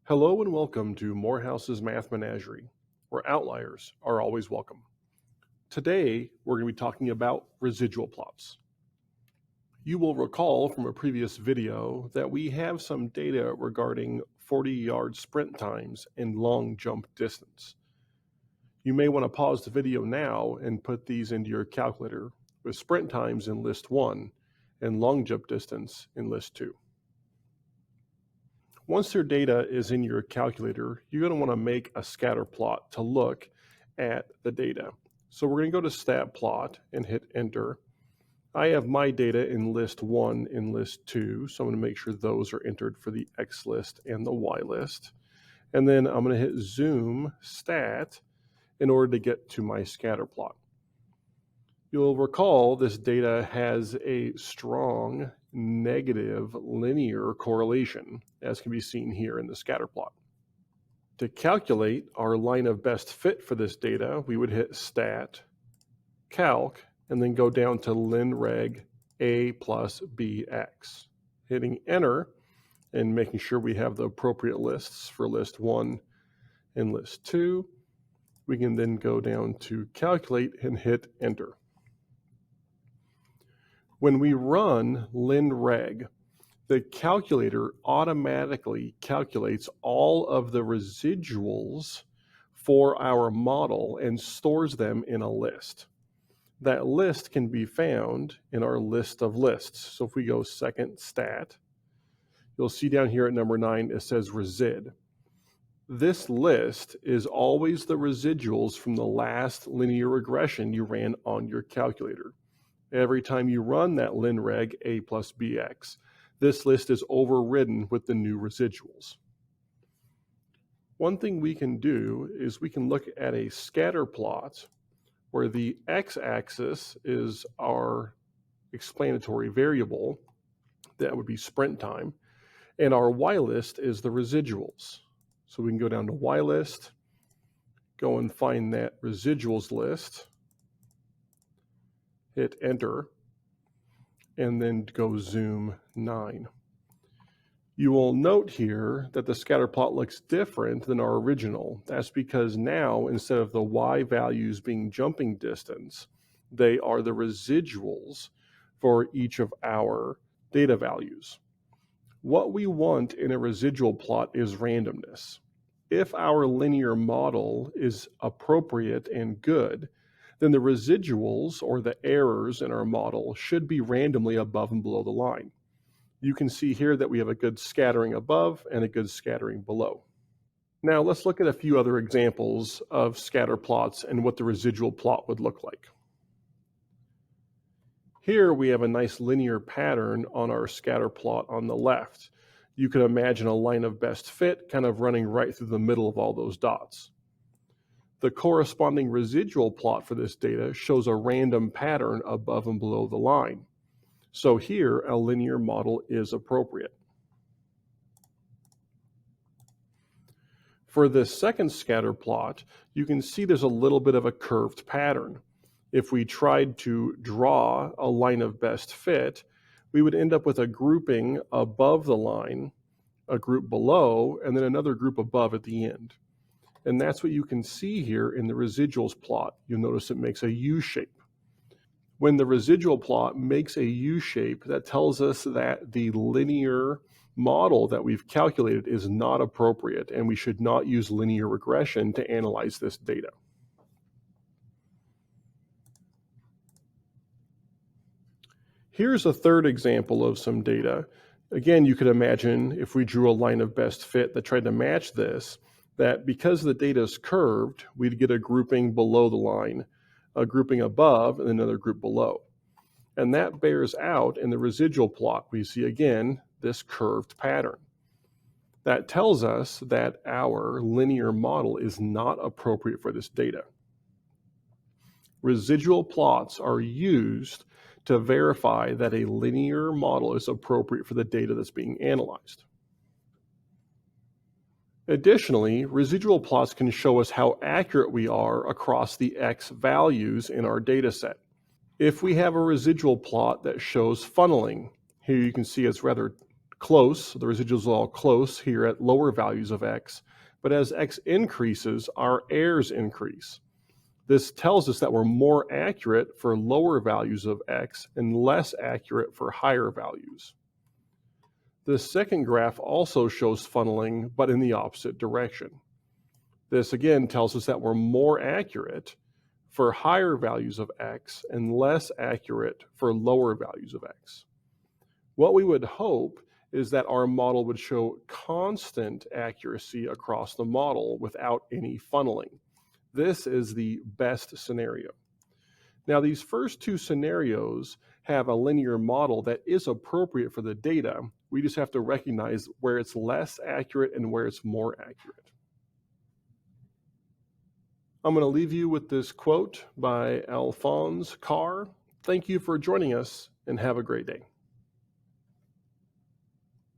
Hello and welcome to Morehouse's Math Menagerie, where outliers are always welcome. Today, we're going to be talking about residual plots. You will recall from a previous video that we have some data regarding 40-yard sprint times and long jump distance. You may want to pause the video now and put these into your calculator with sprint times in list 1 and long jump distance in list 2. Once your data is in your calculator, you're going to want to make a scatter plot to look at the data. So we're going to go to stat plot and hit enter. I have my data in list 1 and list 2, so I'm going to make sure those are entered for the X list and the Y list. And then I'm going to hit zoom stat in order to get to my scatter plot. You'll recall this data has a strong negative linear correlation, as can be seen here in the scatter plot. To calculate our line of best fit for this data, we would hit stat, calc, and then go down to linreg a plus bx. Hitting enter and making sure we have the appropriate lists for list 1 and list 2. We can then go down to calculate and hit enter. When we run linreg, the calculator automatically calculates all of the residuals for our model and stores them in a list. That list can be found in our list of lists. So if we go second stat, you'll see down here at number 9, it says resid. This list is always the residuals from the last linear regression you ran on your calculator. Every time you run that linreg a plus bx, this list is overridden with the new residuals. One thing we can do is we can look at a scatter plot where the x-axis is our explanatory variable, that would be sprint time, and our y-list is the residuals. So we can go down to y-list, go and find that residuals list, hit enter, and then go zoom 9. You will note here that the scatter plot looks different than our original. That's because now, instead of the y values being jumping distance, they are the residuals for each of our data values. What we want in a residual plot is randomness. If our linear model is appropriate and good, then the residuals or the errors in our model should be randomly above and below the line. You can see here that we have a good scattering above and a good scattering below. Now let's look at a few other examples of scatter plots and what the residual plot would look like. Here we have a nice linear pattern on our scatter plot on the left. You can imagine a line of best fit kind of running right through the middle of all those dots. The corresponding residual plot for this data shows a random pattern above and below the line. So here, a linear model is appropriate. For this second scatter plot, you can see there's a little bit of a curved pattern. If we tried to draw a line of best fit, we would end up with a grouping above the line, a group below, and then another group above at the end. And that's what you can see here in the residuals plot. You'll notice it makes a U shape. When the residual plot makes a U shape, that tells us that the linear model that we've calculated is not appropriate, and we should not use linear regression to analyze this data. Here's a third example of some data. Again, you could imagine if we drew a line of best fit that tried to match this, that because the data is curved, we'd get a grouping below the line, a grouping above, and another group below. And that bears out in the residual plot. We see again this curved pattern. That tells us that our linear model is not appropriate for this data. Residual plots are used to verify that a linear model is appropriate for the data that's being analyzed. Additionally, residual plots can show us how accurate we are across the X values in our data set. If we have a residual plot that shows funneling, here you can see it's rather close, the residuals are all close here at lower values of x, but as x increases, our errors increase. This tells us that we're more accurate for lower values of x and less accurate for higher values. The second graph also shows funneling, but in the opposite direction. This again tells us that we're more accurate for higher values of x and less accurate for lower values of x. What we would hope is that our model would show constant accuracy across the model without any funneling. This is the best scenario. Now, these first two scenarios have a linear model that is appropriate for the data. We just have to recognize where it's less accurate and where it's more accurate. I'm going to leave you with this quote by Alphonse Carr. Thank you for joining us and have a great day.